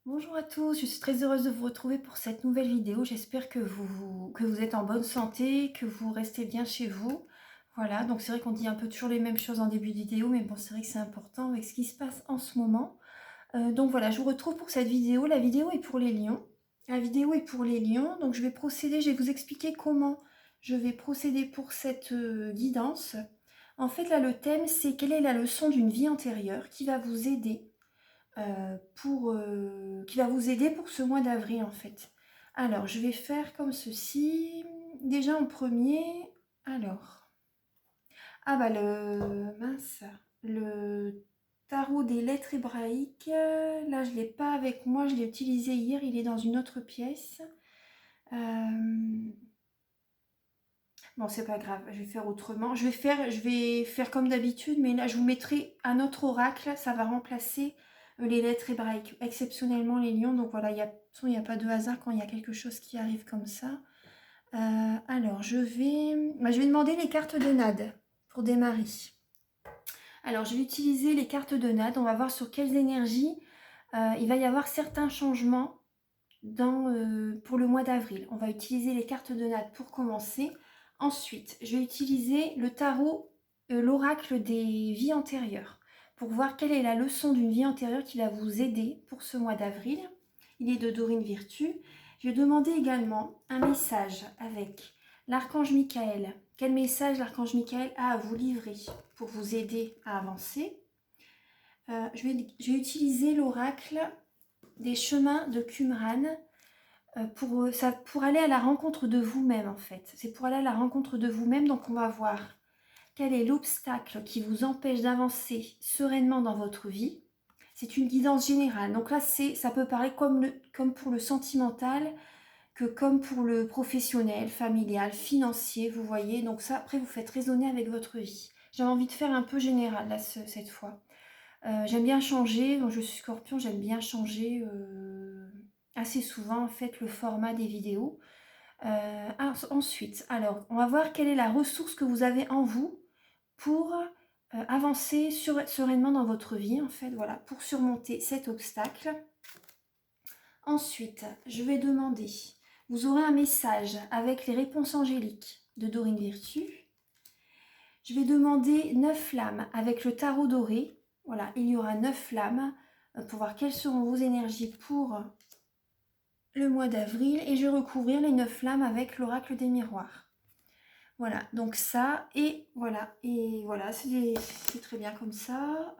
Bonjour à tous, je suis très heureuse de vous retrouver pour cette nouvelle vidéo. J'espère que vous êtes en bonne santé, que vous restez bien chez vous. Voilà, donc c'est vrai qu'on dit un peu toujours les mêmes choses en début de vidéo, mais bon, c'est vrai que c'est important avec ce qui se passe en ce moment. Donc voilà, je vous retrouve pour cette vidéo. La vidéo est pour les lions. La vidéo est pour les lions, donc je vais vous expliquer comment je vais procéder pour cette guidance. En fait, là, le thème, c'est quelle est la leçon d'une vie antérieure qui va vous aider qui va vous aider pour ce mois d'avril en fait. Alors, je vais faire comme ceci. Déjà en premier, alors, ah bah le tarot des lettres hébraïques, là je l'ai pas avec moi, je l'ai utilisé hier, il est dans une autre pièce. Bon, c'est pas grave, je vais faire autrement. Je vais faire comme d'habitude, mais là je vous mettrai un autre oracle, ça va remplacer les lettres hébraïques, exceptionnellement les lions. Donc voilà, de toute façon, il n'y a pas de hasard quand il y a quelque chose qui arrive comme ça. Alors, je vais demander les cartes de Nade pour démarrer. Alors, je vais utiliser les cartes de Nade. On va voir sur quelles énergies il va y avoir certains changements pour le mois d'avril. On va utiliser les cartes de Nade pour commencer. Ensuite, je vais utiliser le tarot, l'oracle des vies antérieures, pour voir quelle est la leçon d'une vie antérieure qui va vous aider pour ce mois d'avril. Il est de Dorine Virtue. Je vais demander également un message avec l'archange Michael. Quel message l'archange Michael a à vous livrer pour vous aider à avancer? Je vais utiliser l'oracle des chemins de Qumran pour aller à la rencontre de vous-même en fait. C'est pour aller à la rencontre de vous-même, donc on va voir quel est l'obstacle qui vous empêche d'avancer sereinement dans votre vie. C'est une guidance générale. Donc là, ça peut parler comme pour le sentimental, que comme pour le professionnel, familial, financier, vous voyez. Donc ça, après, vous faites raisonner avec votre vie. J'avais envie de faire un peu général là, cette fois. J'aime bien changer, donc je suis scorpion, j'aime bien changer assez souvent en fait le format des vidéos. Ensuite, alors on va voir quelle est la ressource que vous avez en vous pour avancer sereinement dans votre vie en fait, voilà, pour surmonter cet obstacle. Ensuite, je vais demander, vous aurez un message avec les réponses angéliques de Dorine Virtue. Je vais demander 9 flammes avec le tarot doré. Voilà, il y aura 9 flammes pour voir quelles seront vos énergies pour le mois d'avril. Et je vais recouvrir les 9 flammes avec l'oracle des miroirs. Voilà, donc ça, et voilà, c'est très bien comme ça.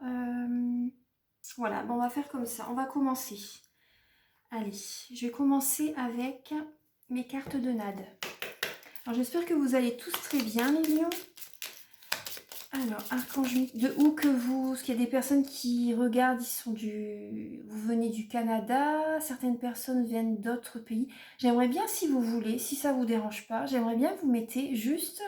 Voilà, bon, on va faire comme ça, on va commencer. Allez, je vais commencer avec mes cartes de Nade. Alors j'espère que vous allez tous très bien les lions. Alors, archange, de où que vous, parce qu'il y a des personnes qui regardent, vous venez du Canada, certaines personnes viennent d'autres pays. J'aimerais bien, si vous voulez, si ça vous dérange pas, j'aimerais bien que vous mettez juste,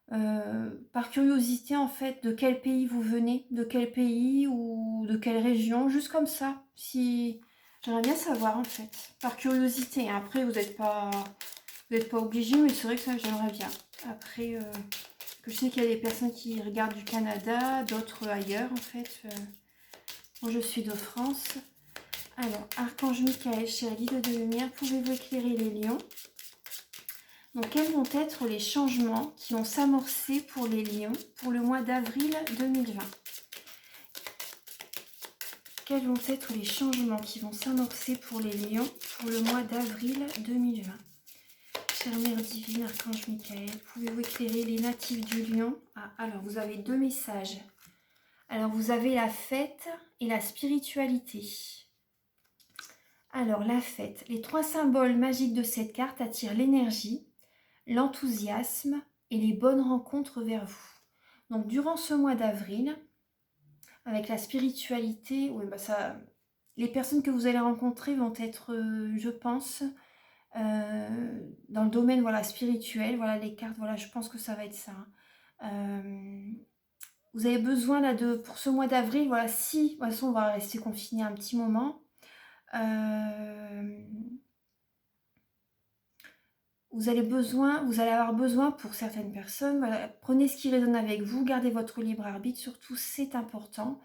par curiosité en fait, de quel pays vous venez, de quel pays ou de quelle région, juste comme ça. Si j'aimerais bien savoir en fait, par curiosité. Après, vous n'êtes pas obligé, mais c'est vrai que ça, j'aimerais bien. Après. Je sais qu'il y a des personnes qui regardent du Canada, d'autres ailleurs en fait. Moi je suis de France. Alors, Archange Michael, cher guide de lumière, pouvez-vous éclairer les lions? Donc, quels vont être les changements qui vont s'amorcer pour les lions pour le mois d'avril 2020? Quels vont être les changements qui vont s'amorcer pour les lions pour le mois d'avril 2020? Chère Mère Divine, Archange Michael, pouvez-vous éclairer les natifs du lion? Ah, alors, vous avez 2 messages. Alors, vous avez la fête et la spiritualité. Alors, la fête. Les 3 symboles magiques de cette carte attirent l'énergie, l'enthousiasme et les bonnes rencontres vers vous. Donc, durant ce mois d'avril, avec la spiritualité, oui, les personnes que vous allez rencontrer vont être, je pense, dans le domaine voilà, spirituel. Voilà, les cartes, voilà, je pense que ça va être ça. Vous avez besoin là pour ce mois d'avril, voilà, si, de toute façon on va rester confiné un petit moment. Vous allez avoir besoin pour certaines personnes, voilà, prenez ce qui résonne avec vous, gardez votre libre arbitre, surtout c'est important.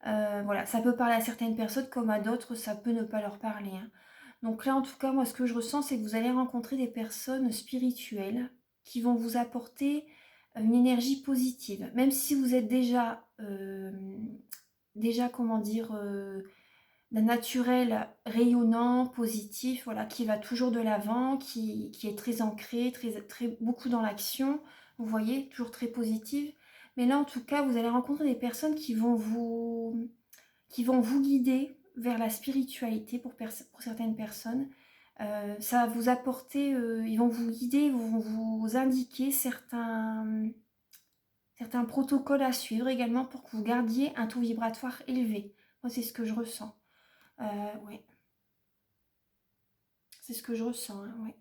Voilà, ça peut parler à certaines personnes comme à d'autres, ça peut ne pas leur parler, hein. Donc là, en tout cas, moi, ce que je ressens, c'est que vous allez rencontrer des personnes spirituelles qui vont vous apporter une énergie positive. Même si vous êtes déjà comment dire, d'un naturel rayonnant, positif, voilà, qui va toujours de l'avant, qui est très ancré, beaucoup dans l'action, vous voyez, toujours très positive. Mais là, en tout cas, vous allez rencontrer des personnes qui vont vous guider vers la spiritualité pour certaines personnes. Ça va vous apporter, ils vont vous guider, ils vont vous indiquer certains protocoles à suivre également pour que vous gardiez un taux vibratoire élevé. Moi, c'est ce que je ressens. Ouais, c'est ce que je ressens, hein, ouais.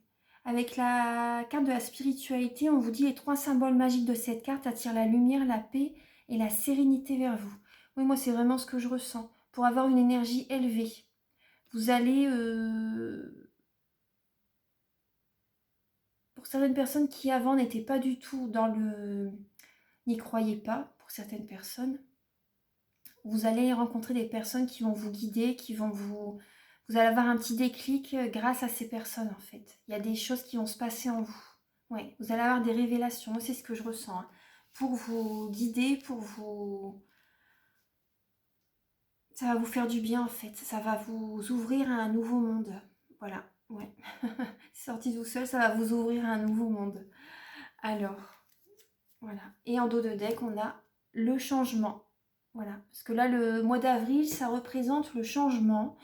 Avec la carte de la spiritualité, on vous dit les 3 symboles magiques de cette carte attirent la lumière, la paix et la sérénité vers vous. Oui, moi, c'est vraiment ce que je ressens. Pour avoir une énergie élevée, vous allez, pour certaines personnes qui avant n'étaient pas du tout n'y croyaient pas, pour certaines personnes, vous allez rencontrer des personnes qui vont vous guider, vous allez avoir un petit déclic grâce à ces personnes en fait. Il y a des choses qui vont se passer en vous. Ouais, vous allez avoir des révélations, moi c'est ce que je ressens, hein, pour vous guider, ça va vous faire du bien en fait, ça va vous ouvrir à un nouveau monde. Voilà, ouais. C'est sorti tout seul, ça va vous ouvrir à un nouveau monde. Alors, voilà. Et en dos de deck, on a le changement. Voilà. Parce que là, le mois d'avril, ça représente le changement.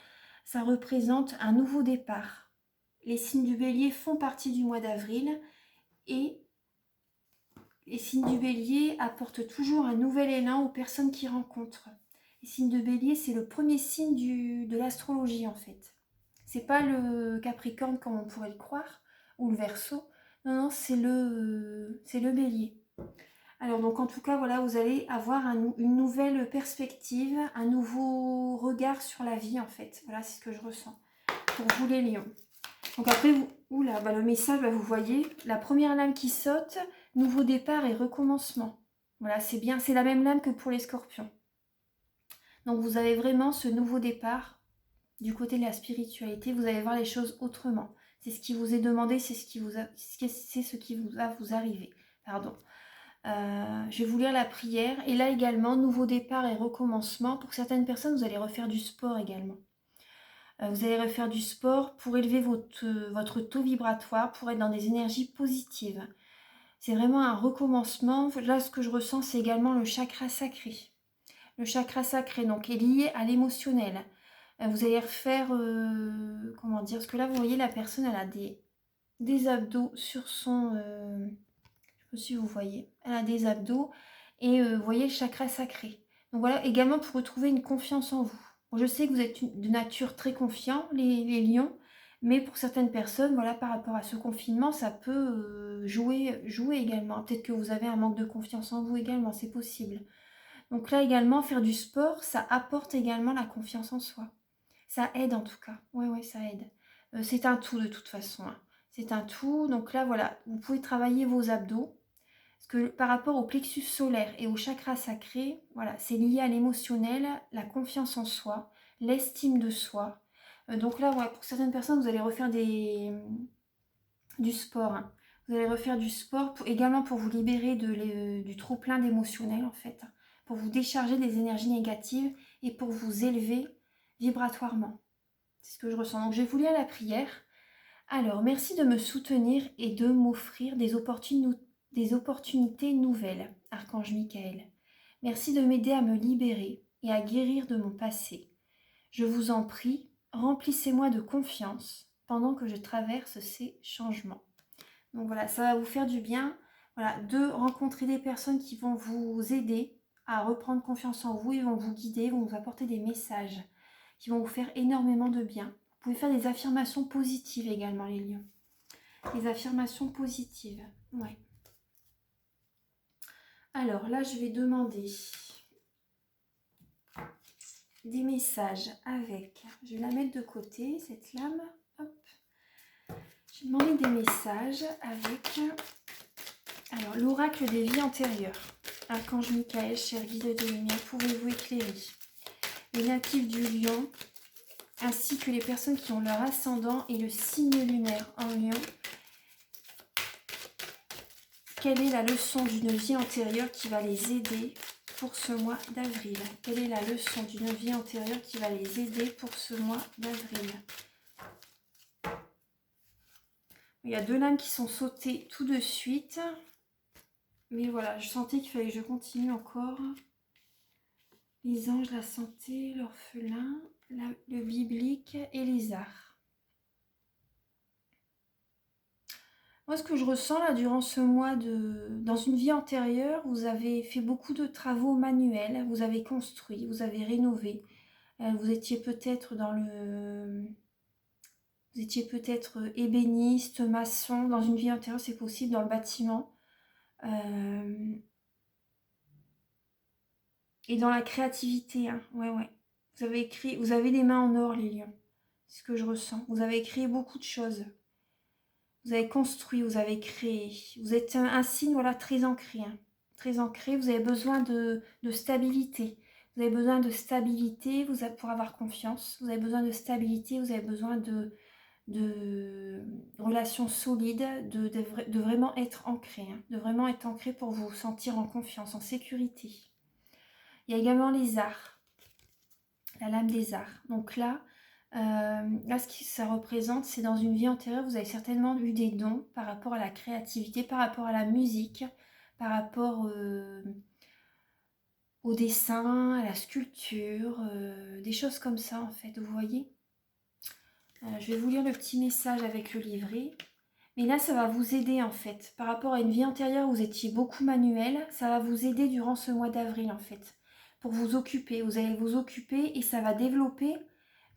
Ça représente un nouveau départ. Les signes du bélier font partie du mois d'avril. Et les signes du bélier apportent toujours un nouvel élan aux personnes qu'ils rencontrent. Les signes de bélier, c'est le premier signe de l'astrologie, en fait. C'est pas le Capricorne comme on pourrait le croire, ou le Verseau. Non, non, c'est le bélier. Alors donc en tout cas, voilà, vous allez avoir une nouvelle perspective, un nouveau regard sur la vie en fait. Voilà, c'est ce que je ressens pour vous les lions. Donc après, oula, le message, vous voyez, la première lame qui saute, nouveau départ et recommencement. Voilà, c'est bien, c'est la même lame que pour les scorpions. Donc vous avez vraiment ce nouveau départ du côté de la spiritualité, vous allez voir les choses autrement. C'est ce qui vous est demandé, c'est ce qui va vous arriver. Pardon. Je vais vous lire la prière. Et là également, nouveau départ et recommencement. Pour certaines personnes, vous allez refaire du sport également. Vous allez refaire du sport pour élever votre taux vibratoire, pour être dans des énergies positives. C'est vraiment un recommencement. Là, ce que je ressens, c'est également le chakra sacré. Le chakra sacré, donc, est lié à l'émotionnel. Vous allez refaire, comment dire, parce que là, vous voyez, la personne, elle a des abdos sur son... je sais pas si vous voyez, elle a des abdos et vous voyez le chakra sacré. Donc voilà, également pour retrouver une confiance en vous. Bon, je sais que vous êtes de nature très confiant, les lions, mais pour certaines personnes, voilà, par rapport à ce confinement, ça peut jouer également. Peut-être que vous avez un manque de confiance en vous également, c'est possible. Donc là également, faire du sport, ça apporte également la confiance en soi. Ça aide en tout cas. Ouais, ça aide. C'est un tout de toute façon, hein. C'est un tout. Donc là, voilà, vous pouvez travailler vos abdos. Parce que par rapport au plexus solaire et au chakra sacré, voilà, c'est lié à l'émotionnel, la confiance en soi, l'estime de soi. Donc là, ouais, pour certaines personnes, vous allez refaire du sport, hein. Vous allez refaire du sport également pour vous libérer du trop-plein d'émotionnel, en fait, hein, pour vous décharger des énergies négatives et pour vous élever vibratoirement. C'est ce que je ressens. Donc, je vais vous lire la prière. Alors, merci de me soutenir et de m'offrir des opportunités nouvelles, Archange Michael. Merci de m'aider à me libérer et à guérir de mon passé. Je vous en prie, remplissez-moi de confiance pendant que je traverse ces changements. Donc voilà, ça va vous faire du bien, voilà, de rencontrer des personnes qui vont vous aider à reprendre confiance en vous, ils vont vous guider, ils vont vous apporter des messages qui vont vous faire énormément de bien. Vous pouvez faire des affirmations positives également, les lions. Des affirmations positives, ouais. Alors là, je vais demander des messages avec... Je vais la mettre de côté, cette lame. Hop. Je vais demander des messages avec... Alors, l'oracle des vies antérieures. Archange Michael, cher guide de lumière, pouvez-vous éclairer les natifs du lion, ainsi que les personnes qui ont leur ascendant et le signe lunaire en lion. Quelle est la leçon d'une vie antérieure qui va les aider pour ce mois d'avril? Quelle est la leçon d'une vie antérieure qui va les aider pour ce mois d'avril? Il y a 2 lames qui sont sautées tout de suite. Mais voilà, je sentais qu'il fallait que je continue encore. Les anges, la santé, l'orphelin, le biblique et les arts. Moi, ce que je ressens là durant ce mois dans une vie antérieure, vous avez fait beaucoup de travaux manuels, vous avez construit, vous avez rénové. Vous étiez peut-être vous étiez peut-être ébéniste, maçon. Dans une vie antérieure, c'est possible, dans le bâtiment. Et dans la créativité, hein. Ouais. Vous avez des mains en or, les lions. C'est ce que je ressens. Vous avez créé beaucoup de choses. Vous avez construit, vous avez créé. Vous êtes un signe, voilà, très ancré. Hein. Très ancré. Vous avez besoin de stabilité. Vous avez besoin de stabilité pour avoir confiance. Vous avez besoin de stabilité. Vous avez besoin de relations solides, de vraiment être ancré. Hein. De vraiment être ancré pour vous sentir en confiance, en sécurité. Il y a également les arts. La lame des arts. Donc là, ce que ça représente, c'est dans une vie antérieure, vous avez certainement eu des dons par rapport à la créativité, par rapport à la musique, par rapport au dessin, à la sculpture, des choses comme ça en fait, vous voyez. Je vais vous lire le petit message avec le livret. Mais là, ça va vous aider en fait. Par rapport à une vie antérieure où vous étiez beaucoup manuel, ça va vous aider durant ce mois d'avril en fait. Pour vous occuper, vous allez vous occuper et ça va développer,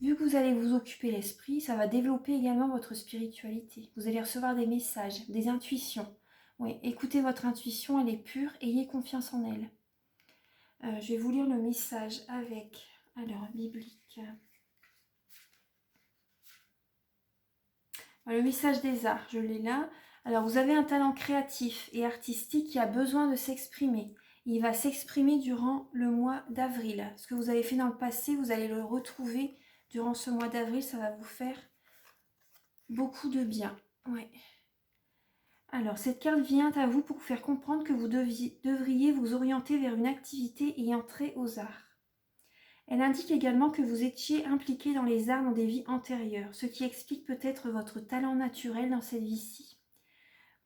vu que vous allez vous occuper l'esprit, ça va développer également votre spiritualité. Vous allez recevoir des messages, des intuitions. Oui, écoutez votre intuition, elle est pure, ayez confiance en elle. Je vais vous lire le message avec, alors, biblique. Le message des arts, je l'ai là. Alors, vous avez un talent créatif et artistique qui a besoin de s'exprimer. Il va s'exprimer durant le mois d'avril. Ce que vous avez fait dans le passé, vous allez le retrouver durant ce mois d'avril. Ça va vous faire beaucoup de bien. Ouais. Alors, cette carte vient à vous pour vous faire comprendre que vous devriez vous orienter vers une activité et entrer aux arts. Elle indique également que vous étiez impliqué dans les arts dans des vies antérieures, ce qui explique peut-être votre talent naturel dans cette vie-ci.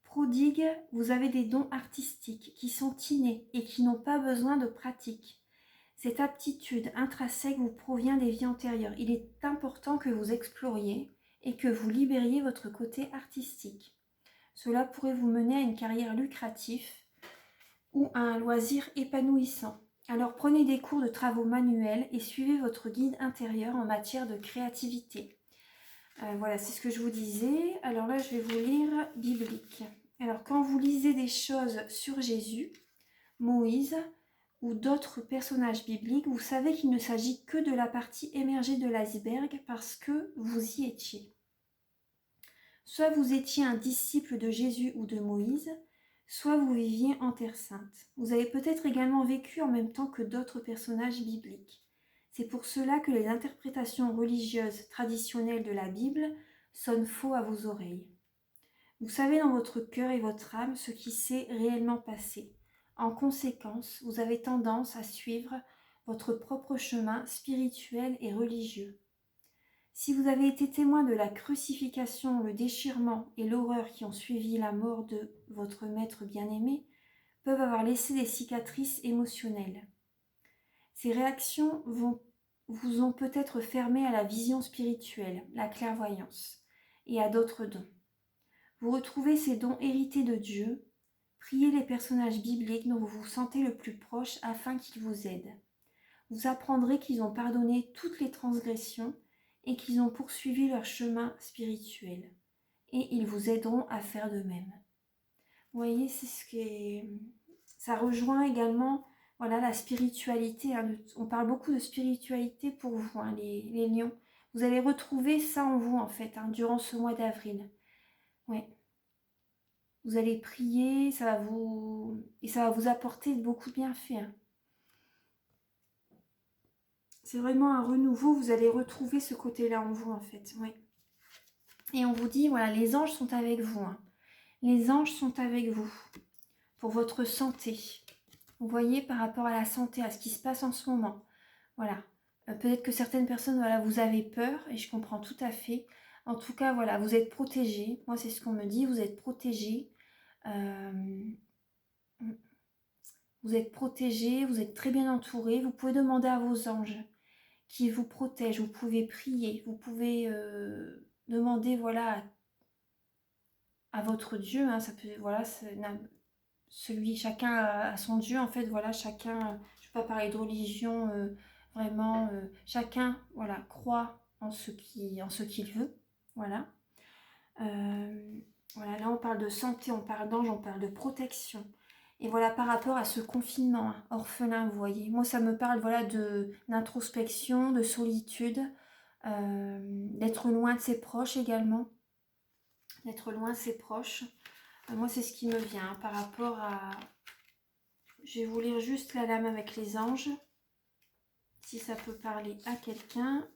Prodigue, vous avez des dons artistiques qui sont innés et qui n'ont pas besoin de pratique. Cette aptitude intrinsèque vous provient des vies antérieures. Il est important que vous exploriez et que vous libériez votre côté artistique. Cela pourrait vous mener à une carrière lucrative ou à un loisir épanouissant. Alors prenez des cours de travaux manuels et suivez votre guide intérieur en matière de créativité. Voilà, c'est ce que je vous disais. Alors là, je vais vous lire biblique. Alors quand vous lisez des choses sur Jésus, Moïse ou d'autres personnages bibliques, vous savez qu'il ne s'agit que de la partie émergée de l'iceberg parce que vous y étiez. Soit vous étiez un disciple de Jésus ou de Moïse, soit vous viviez en Terre Sainte. Vous avez peut-être également vécu en même temps que d'autres personnages bibliques. C'est pour cela que les interprétations religieuses traditionnelles de la Bible sonnent faux à vos oreilles. Vous savez dans votre cœur et votre âme ce qui s'est réellement passé. En conséquence, vous avez tendance à suivre votre propre chemin spirituel et religieux. Si vous avez été témoin de la crucifixion, le déchirement et l'horreur qui ont suivi la mort de votre maître bien-aimé, peuvent avoir laissé des cicatrices émotionnelles. Ces réactions vous ont peut-être fermé à la vision spirituelle, la clairvoyance, et à d'autres dons. Vous retrouvez ces dons hérités de Dieu. Priez les personnages bibliques dont vous vous sentez le plus proche afin qu'ils vous aident. Vous apprendrez qu'ils ont pardonné toutes les transgressions et qu'ils ont poursuivi leur chemin spirituel. Et ils vous aideront à faire de même. Vous voyez, c'est ce qui ça rejoint également voilà, la spiritualité. Hein. On parle beaucoup de spiritualité pour vous, hein, les lions. Vous allez retrouver ça en vous, en fait, hein, durant ce mois d'avril. Ouais. Vous allez prier, ça va vous apporter beaucoup de bienfaits. Hein. C'est vraiment un renouveau. Vous allez retrouver ce côté-là en vous, en fait. Oui. Et on vous dit, voilà, les anges sont avec vous. Hein. Les anges sont avec vous pour votre santé. Vous voyez, par rapport à la santé, à ce qui se passe en ce moment. Voilà. Peut-être que certaines personnes, voilà, vous avez peur, et je comprends tout à fait. En tout cas, voilà, vous êtes protégés. Moi, c'est ce qu'on me dit, vous êtes protégés. Vous êtes protégés, vous êtes très bien entourés. Vous pouvez demander à vos anges qui vous protègent. Vous pouvez prier, vous pouvez demander, voilà, à votre Dieu. Hein, ça peut, voilà, celui, chacun a son Dieu, en fait, voilà, chacun, je ne vais pas parler de religion, vraiment, chacun, voilà, croit en ce qu'il veut, voilà. Voilà, là on parle de santé, on parle d'ange, on parle de protection. Et voilà, par rapport à ce confinement, hein, orphelin, vous voyez, moi ça me parle, voilà, d'introspection, de solitude, d'être loin de ses proches également, d'être loin de ses proches. Moi, c'est ce qui me vient hein, par rapport à... Je vais vous lire juste la lame avec les anges, si ça peut parler à quelqu'un.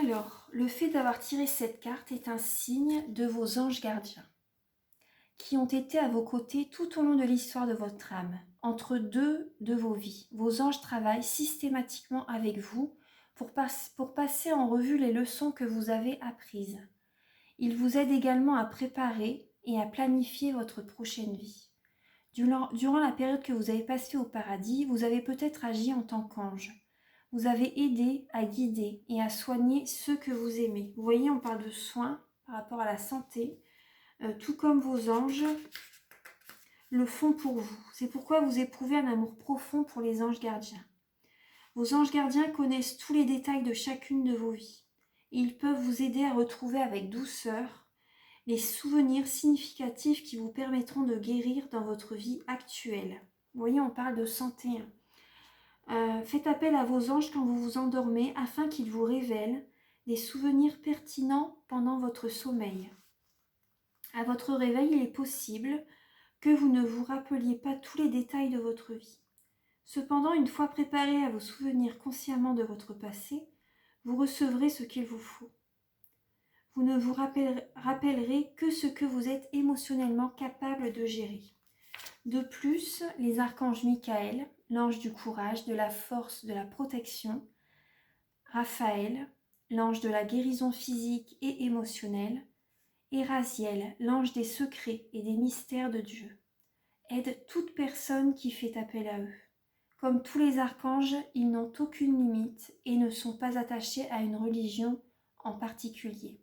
Alors, le fait d'avoir tiré cette carte est un signe de vos anges gardiens, qui ont été à vos côtés tout au long de l'histoire de votre âme, entre deux de vos vies. Vos anges travaillent systématiquement avec vous pour passer en revue les leçons que vous avez apprises. Ils vous aident également à préparer et à planifier votre prochaine vie. Durant la période que vous avez passée au paradis, vous avez peut-être agi en tant qu'ange. Vous avez aidé à guider et à soigner ceux que vous aimez. Vous voyez, on parle de soins par rapport à la santé, tout comme vos anges le font pour vous. C'est pourquoi vous éprouvez un amour profond pour les anges gardiens. Vos anges gardiens connaissent tous les détails de chacune de vos vies. Ils peuvent vous aider à retrouver avec douceur les souvenirs significatifs qui vous permettront de guérir dans votre vie actuelle. Vous voyez, on parle de santé. Faites appel à vos anges quand vous vous endormez afin qu'ils vous révèlent des souvenirs pertinents pendant votre sommeil. À votre réveil, il est possible que vous ne vous rappeliez pas tous les détails de votre vie. Cependant, une fois préparé à vous souvenir consciemment de votre passé, vous recevrez ce qu'il vous faut. Vous ne vous rappellerez que ce que vous êtes émotionnellement capable de gérer. De plus, les archanges Michael, l'ange du courage, de la force, de la protection, Raphaël, l'ange de la guérison physique et émotionnelle, et Raziel, l'ange des secrets et des mystères de Dieu, aident toute personne qui fait appel à eux. Comme tous les archanges, ils n'ont aucune limite et ne sont pas attachés à une religion en particulier.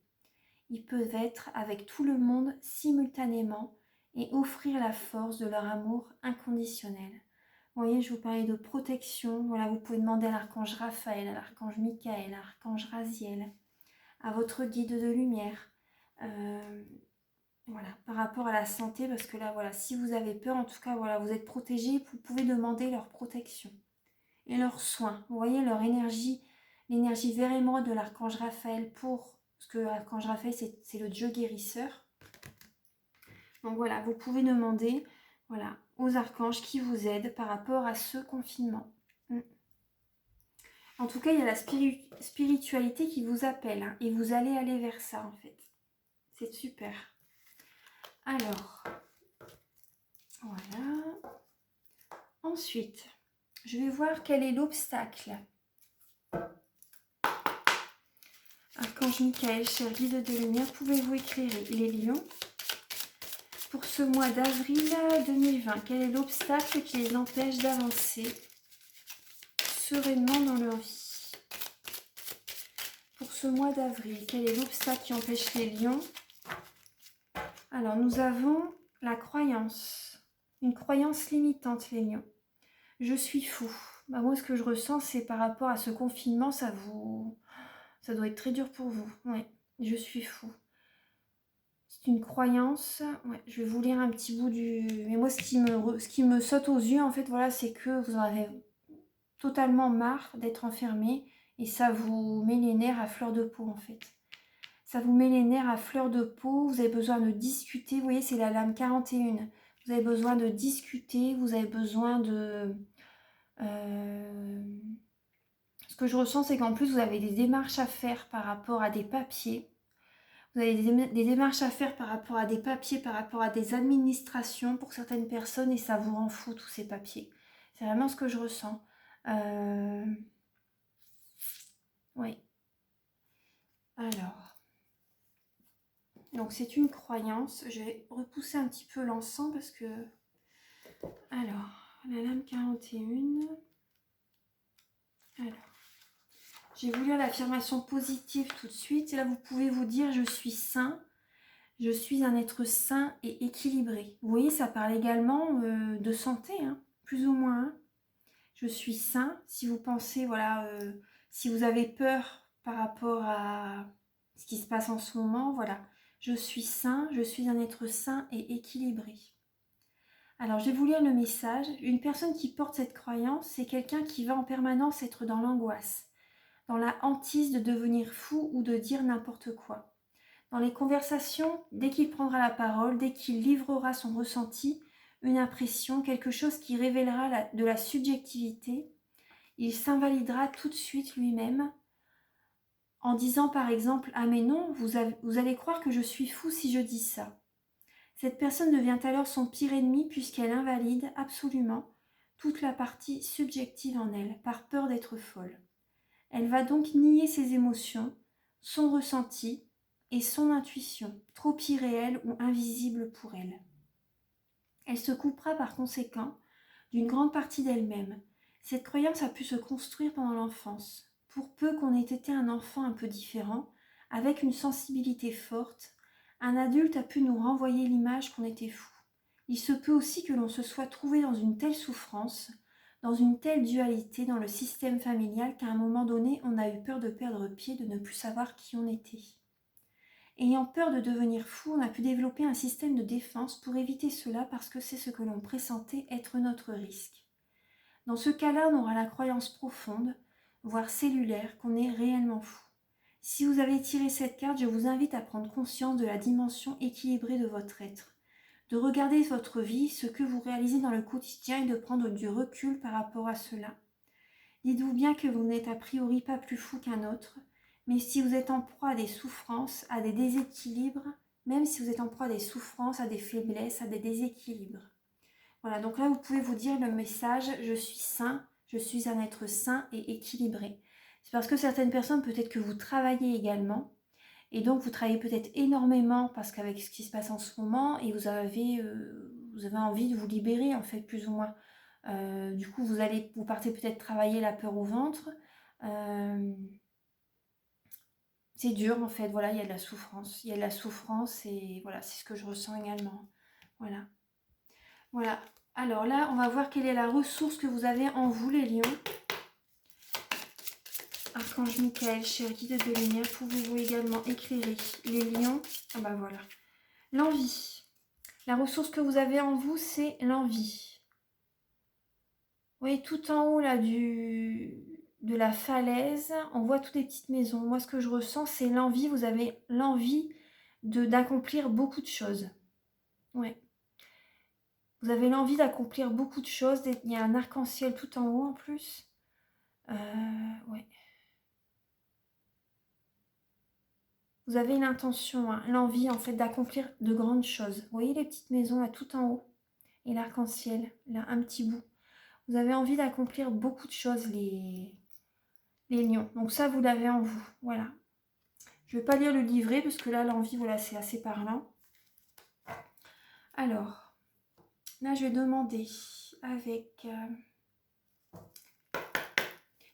Ils peuvent être avec tout le monde simultanément et offrir la force de leur amour inconditionnel. Vous voyez, je vous parlais de protection. Voilà, vous pouvez demander à l'archange Raphaël, à l'archange Michael, à l'archange Raziel, à votre guide de lumière. Voilà, par rapport à la santé, parce que là, voilà, si vous avez peur, en tout cas, voilà, vous êtes protégé, vous pouvez demander leur protection et leurs soins. Vous voyez, leur énergie, l'énergie vert émeraude de l'archange Raphaël parce que l'archange Raphaël, c'est le dieu guérisseur. Donc voilà, vous pouvez demander voilà, aux archanges qui vous aident par rapport à ce confinement. En tout cas, il y a la spiritualité qui vous appelle hein, et vous allez aller vers ça en fait. C'est super. Alors, voilà. Ensuite, je vais voir quel est l'obstacle. Archange Michael, cher guide de lumière, pouvez-vous éclairer les lions pour ce mois d'avril 2020? Quel est l'obstacle qui les empêche d'avancer sereinement dans leur vie? Pour ce mois d'avril, quel est l'obstacle qui empêche les lions? Alors, nous avons la croyance, une croyance limitante, les lions. Je suis fou. Bah, moi, ce que je ressens, c'est par rapport à ce confinement, ça doit être très dur pour vous. Ouais, je suis fou. C'est une croyance. Ouais, je vais vous lire un petit bout du... Mais moi, ce qui me saute aux yeux, en fait, voilà, c'est que vous en avez totalement marre d'être enfermé et ça vous met les nerfs à fleur de peau, en fait. Ça vous met les nerfs à fleur de peau. Vous avez besoin de discuter. Vous voyez, c'est la lame 41. Vous avez besoin de discuter. Vous avez besoin de... Ce que je ressens, c'est qu'en plus, vous avez des démarches à faire par rapport à des papiers. Vous avez des démarches à faire par rapport à des papiers, par rapport à des administrations pour certaines personnes et ça vous rend fou tous ces papiers. C'est vraiment ce que je ressens. Oui. Alors. Donc c'est une croyance. Je vais repousser un petit peu l'encens parce que... Alors, la lame 41. Alors. Je vais vous lire l'affirmation positive tout de suite. Et là, vous pouvez vous dire « Je suis sain ». Je suis un être sain et équilibré. Vous voyez, ça parle également de santé, hein, plus ou moins. Hein. Je suis sain. Si vous pensez, voilà, si vous avez peur par rapport à ce qui se passe en ce moment, voilà. Je suis sain, je suis un être sain et équilibré. Alors, je vais vous lire le message. Une personne qui porte cette croyance, c'est quelqu'un qui va en permanence être dans l'angoisse, dans la hantise de devenir fou ou de dire n'importe quoi. Dans les conversations, dès qu'il prendra la parole, dès qu'il livrera son ressenti, une impression, quelque chose qui révélera de la subjectivité, il s'invalidera tout de suite lui-même en disant par exemple « Ah mais non, vous allez croire que je suis fou si je dis ça ». Cette personne devient alors son pire ennemi puisqu'elle invalide absolument toute la partie subjective en elle, par peur d'être folle. Elle va donc nier ses émotions, son ressenti, et son intuition, trop irréelle ou invisible pour elle. Elle se coupera par conséquent d'une grande partie d'elle-même. Cette croyance a pu se construire pendant l'enfance. Pour peu qu'on ait été un enfant un peu différent, avec une sensibilité forte, un adulte a pu nous renvoyer l'image qu'on était fou. Il se peut aussi que l'on se soit trouvé dans une telle souffrance, dans une telle dualité dans le système familial qu'à un moment donné, on a eu peur de perdre pied, de ne plus savoir qui on était. Ayant peur de devenir fou, on a pu développer un système de défense pour éviter cela parce que c'est ce que l'on pressentait être notre risque. Dans ce cas-là, on aura la croyance profonde, voire cellulaire, qu'on est réellement fou. Si vous avez tiré cette carte, je vous invite à prendre conscience de la dimension équilibrée de votre être, de regarder votre vie, ce que vous réalisez dans le quotidien et de prendre du recul par rapport à cela. Dites-vous bien que vous n'êtes a priori pas plus fou qu'un autre, mais si vous êtes en proie à des souffrances, à des déséquilibres, même si vous êtes en proie à des souffrances, à des faiblesses, à des déséquilibres. Voilà, donc là vous pouvez vous dire le message « Je suis sain, je suis un être sain et équilibré ». C'est parce que certaines personnes, peut-être que vous travaillez également, et donc vous travaillez peut-être énormément parce qu'avec ce qui se passe en ce moment, et vous avez envie de vous libérer en fait, plus ou moins. Du coup, vous partez peut-être travailler la peur au ventre. C'est dur en fait, voilà, il y a de la souffrance. Il y a de la souffrance et voilà, c'est ce que je ressens également. Voilà. Voilà. Alors là, on va voir quelle est la ressource que vous avez en vous, les lions. Archange Michael, cher guide de lumière, pouvez-vous également éclairer les lions? Ah bah voilà. L'envie. La ressource que vous avez en vous, c'est l'envie. Vous voyez, tout en haut là de la falaise, on voit toutes les petites maisons. Moi, ce que je ressens, c'est l'envie. Vous avez l'envie d'accomplir beaucoup de choses. Ouais. Vous avez l'envie d'accomplir beaucoup de choses. Il y a un arc-en-ciel tout en haut en plus. Ouais. Vous avez l'intention, hein, l'envie en fait d'accomplir de grandes choses. Vous voyez les petites maisons là tout en haut et l'arc-en-ciel, là un petit bout. Vous avez envie d'accomplir beaucoup de choses, les lions. Donc ça, vous l'avez en vous. Voilà. Je ne vais pas lire le livret parce que là, l'envie, voilà, c'est assez parlant. Alors, là, je vais demander avec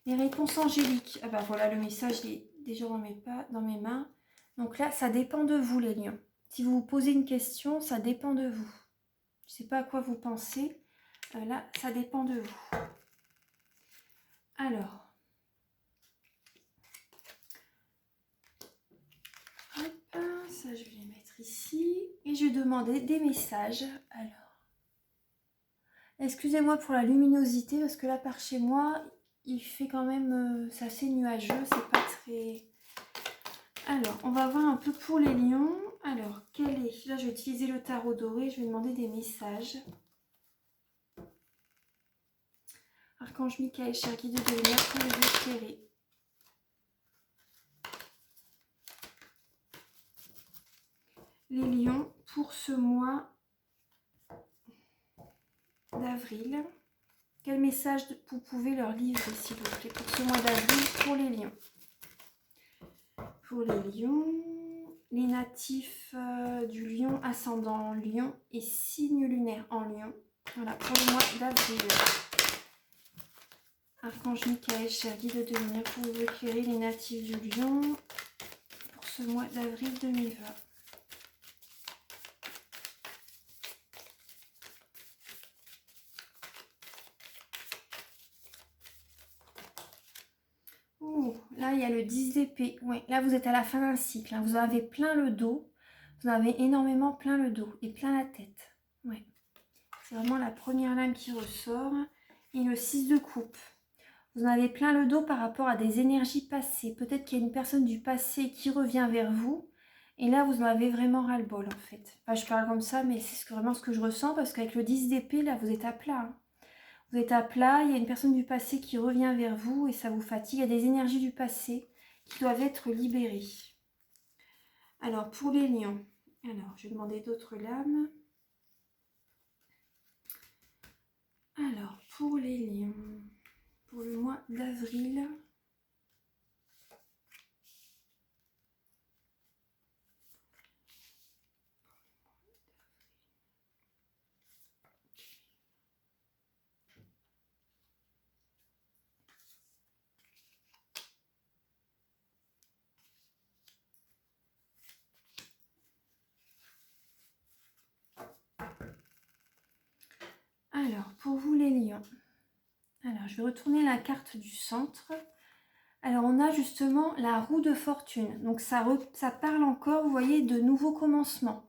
les réponses angéliques. Ah bah voilà, le message il est déjà dans mes mains. Donc là, ça dépend de vous, les lions. Si vous vous posez une question, ça dépend de vous. Je ne sais pas à quoi vous pensez. Là, ça dépend de vous. Alors, hop, ça je vais les mettre ici. Et je vais demander des messages. Alors, excusez-moi pour la luminosité, parce que là, par chez moi, il fait quand même... c'est assez nuageux, c'est pas très... Alors, on va voir un peu pour les lions. Alors, quel est... Là, je vais utiliser le tarot doré, je vais demander des messages. Archange Michael, cher guide de lumière, pouvez-vous éclairer les lions pour ce mois d'avril. Quel message vous pouvez leur livrer, s'il vous plaît, pour ce mois d'avril pour les lions? Pour les lions, les natifs du lion, ascendant lion et signe lunaire en lion. Voilà, pour le mois d'avril. Archange Michael, cher guide de lumière, pour vous éclairer les natifs du lion pour ce mois d'avril 2020. Oh, là, il y a le 10 d'épée. Ouais, là, vous êtes à la fin d'un cycle. Hein. Vous en avez plein le dos. Vous en avez énormément plein le dos et plein la tête. Ouais. C'est vraiment la première lame qui ressort. Et le 6 de coupe. Vous en avez plein le dos par rapport à des énergies passées. Peut-être qu'il y a une personne du passé qui revient vers vous. Et là, vous en avez vraiment ras-le-bol, en fait. Enfin, je parle comme ça, mais c'est vraiment ce que je ressens. Parce qu'avec le 10 d'épée, là, vous êtes à plat. Hein. Vous êtes à plat, il y a une personne du passé qui revient vers vous et ça vous fatigue. Il y a des énergies du passé qui doivent être libérées. Alors, pour les lions, alors, je vais demander d'autres lames. Alors, pour les lions, pour le mois d'avril, alors, pour vous les lions, alors, je vais retourner la carte du centre. Alors, on a justement la roue de fortune. Donc, ça parle encore, vous voyez, de nouveaux commencements.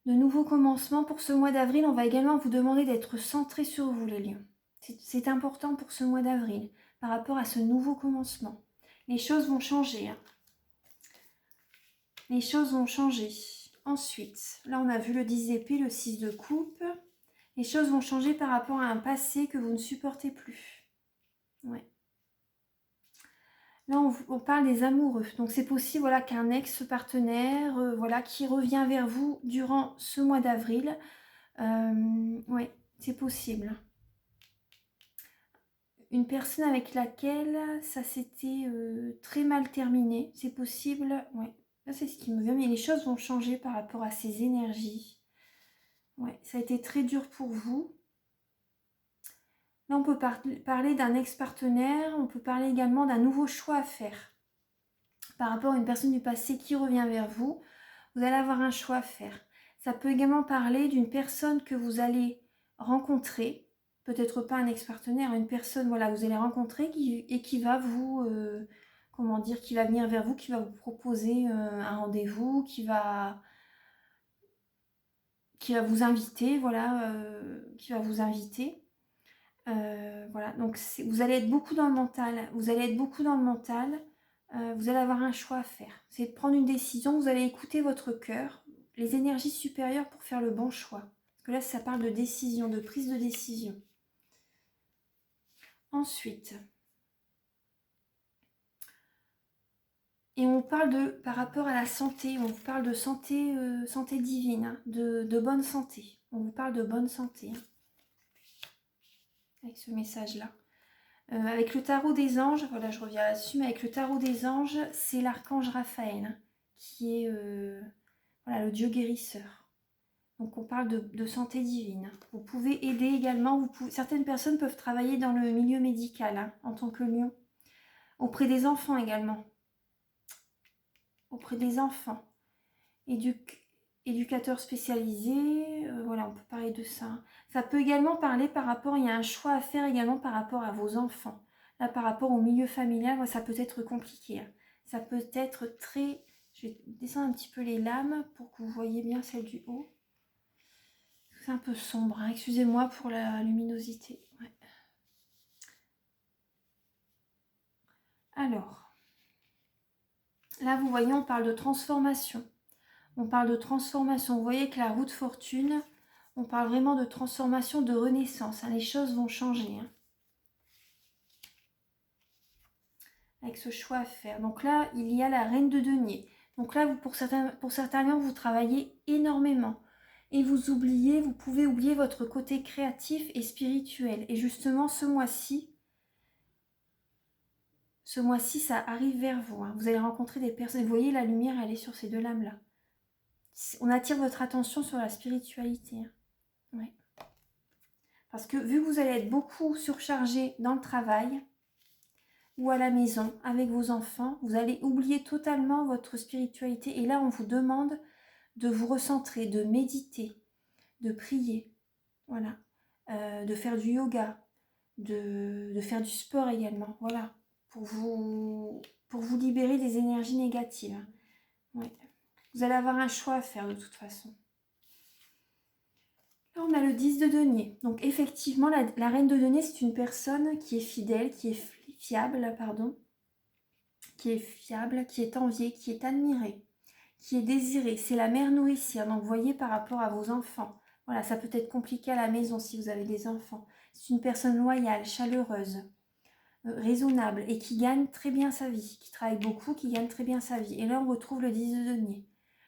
De nouveaux commencements pour ce mois d'avril. On va également vous demander d'être centré sur vous, les lions. C'est important pour ce mois d'avril, par rapport à ce nouveau commencement. Les choses vont changer. Hein. Les choses vont changer. Ensuite, là, on a vu le 10 d'épée, le 6 de coupe. Les choses vont changer par rapport à un passé que vous ne supportez plus. Ouais. Là, on parle des amoureux. Donc, c'est possible voilà, qu'un ex-partenaire voilà, qui revient vers vous durant ce mois d'avril. Oui, c'est possible. Une personne avec laquelle ça s'était très mal terminé. C'est possible. Ouais. Là, c'est ce qui me vient. Mais les choses vont changer par rapport à ces énergies. Ouais, ça a été très dur pour vous. Là, on peut parler d'un ex-partenaire. On peut parler également d'un nouveau choix à faire. Par rapport à une personne du passé qui revient vers vous, vous allez avoir un choix à faire. Ça peut également parler d'une personne que vous allez rencontrer, peut-être pas un ex-partenaire, une personne voilà, que vous allez rencontrer et qui va vous, comment dire, qui va venir vers vous, qui va vous proposer un rendez-vous, qui va vous inviter, voilà, qui va vous inviter. Voilà, donc vous allez être beaucoup dans le mental, vous allez être beaucoup dans le mental. Vous allez avoir un choix à faire. C'est de prendre une décision, vous allez écouter votre cœur, les énergies supérieures pour faire le bon choix. Parce que là, ça parle de décision, de prise de décision. Ensuite, et on parle par rapport à la santé, on vous parle de santé, santé divine, hein, de bonne santé. On vous parle de bonne santé. Hein, avec ce message-là. Avec le tarot des anges, voilà, je reviens là-dessus, mais avec le tarot des anges, c'est l'archange Raphaël, hein, qui est voilà, le dieu guérisseur. Donc on parle de santé divine. Vous pouvez aider également, certaines personnes peuvent travailler dans le milieu médical, hein, en tant que lion. Auprès des enfants également. Auprès des enfants. Éducateur spécialisé, voilà, on peut parler de ça. Ça peut également parler par rapport, il y a un choix à faire également par rapport à vos enfants. Là, par rapport au milieu familial, ça peut être compliqué. Hein. Ça peut être très... Je vais descendre un petit peu les lames pour que vous voyez bien celle du haut. C'est un peu sombre, hein. Excusez-moi pour la luminosité. Ouais. Alors, là, vous voyez, on parle de transformation. On parle de transformation. Vous voyez que la roue de fortune, on parle vraiment de transformation, de renaissance. Hein. Les choses vont changer. Hein. Avec ce choix à faire. Donc là, il y a la reine de denier. Donc là, pour certains lions, vous travaillez énormément. Et vous pouvez oublier votre côté créatif et spirituel. Et justement, ce mois-ci, ça arrive vers vous. Hein. Vous allez rencontrer des personnes. Vous voyez, la lumière, elle est sur ces deux lames-là. On attire votre attention sur la spiritualité. Hein. Ouais. Parce que vu que vous allez être beaucoup surchargé dans le travail ou à la maison avec vos enfants, vous allez oublier totalement votre spiritualité. Et là, on vous demande de vous recentrer, de méditer, de prier, voilà, de faire du yoga, de faire du sport également, voilà, pour vous libérer des énergies négatives. Ouais. Vous allez avoir un choix à faire de toute façon. Là, on a le 10 de denier. Donc effectivement, la reine de denier, c'est une personne qui est fidèle, qui est fiable, pardon, qui est enviée, qui est admirée, qui est désirée. C'est la mère nourricière. Donc vous voyez par rapport à vos enfants. Voilà, ça peut être compliqué à la maison si vous avez des enfants. C'est une personne loyale, chaleureuse, raisonnable et qui gagne très bien sa vie, qui travaille beaucoup, qui gagne très bien sa vie. Et là, on retrouve le 10 de denier.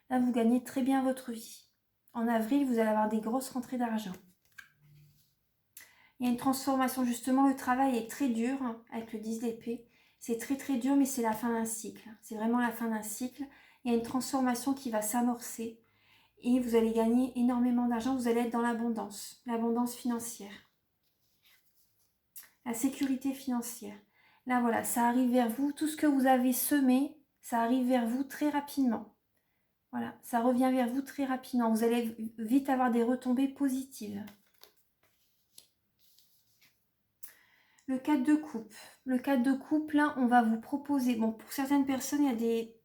Là, vous gagnez très bien votre vie. En avril, vous allez avoir des grosses rentrées d'argent. Il y a une transformation, justement, le travail est très dur hein, avec le 10 d'épée. C'est très très dur, mais c'est la fin d'un cycle. C'est vraiment la fin d'un cycle. Il y a une transformation qui va s'amorcer et vous allez gagner énormément d'argent. Vous allez être dans l'abondance financière, la sécurité financière. Là, voilà, ça arrive vers vous. Tout ce que vous avez semé, ça arrive vers vous très rapidement. Voilà, ça revient vers vous très rapidement. Vous allez vite avoir des retombées positives. Le 4 de coupe. Le 4 de coupe, là, on va vous proposer... Bon, pour certaines personnes, il y a des...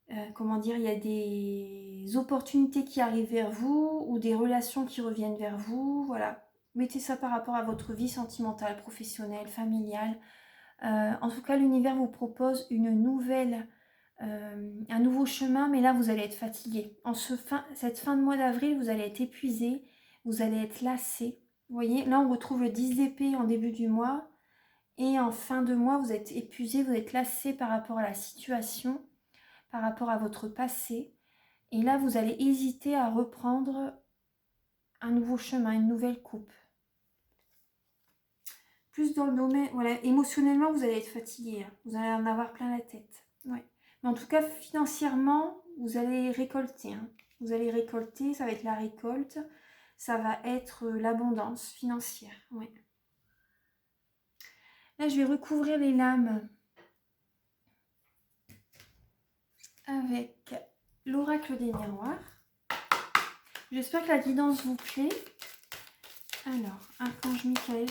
il y a des opportunités qui arrivent vers vous ou des relations qui reviennent vers vous. Voilà. Mettez ça par rapport à votre vie sentimentale, professionnelle, familiale. En tout cas, l'univers vous propose un nouveau chemin, mais là, vous allez être fatigué. Cette fin de mois d'avril, vous allez être épuisé, vous allez être lassé. Vous voyez, là, on retrouve le 10 d'épée en début du mois. Et en fin de mois, vous êtes épuisé, vous êtes lassé par rapport à la situation, par rapport à votre passé. Et là, vous allez hésiter à reprendre un nouveau chemin, une nouvelle coupe. Plus dans le domaine, voilà, émotionnellement, vous allez être fatigué. Hein. Vous allez en avoir plein la tête. Ouais. Mais en tout cas, financièrement, vous allez récolter. Hein. Vous allez récolter, ça va être la récolte. Ça va être l'abondance financière. Ouais. Là, je vais recouvrir les lames avec l'oracle des miroirs. J'espère que la guidance vous plaît. Alors, Archange Michael,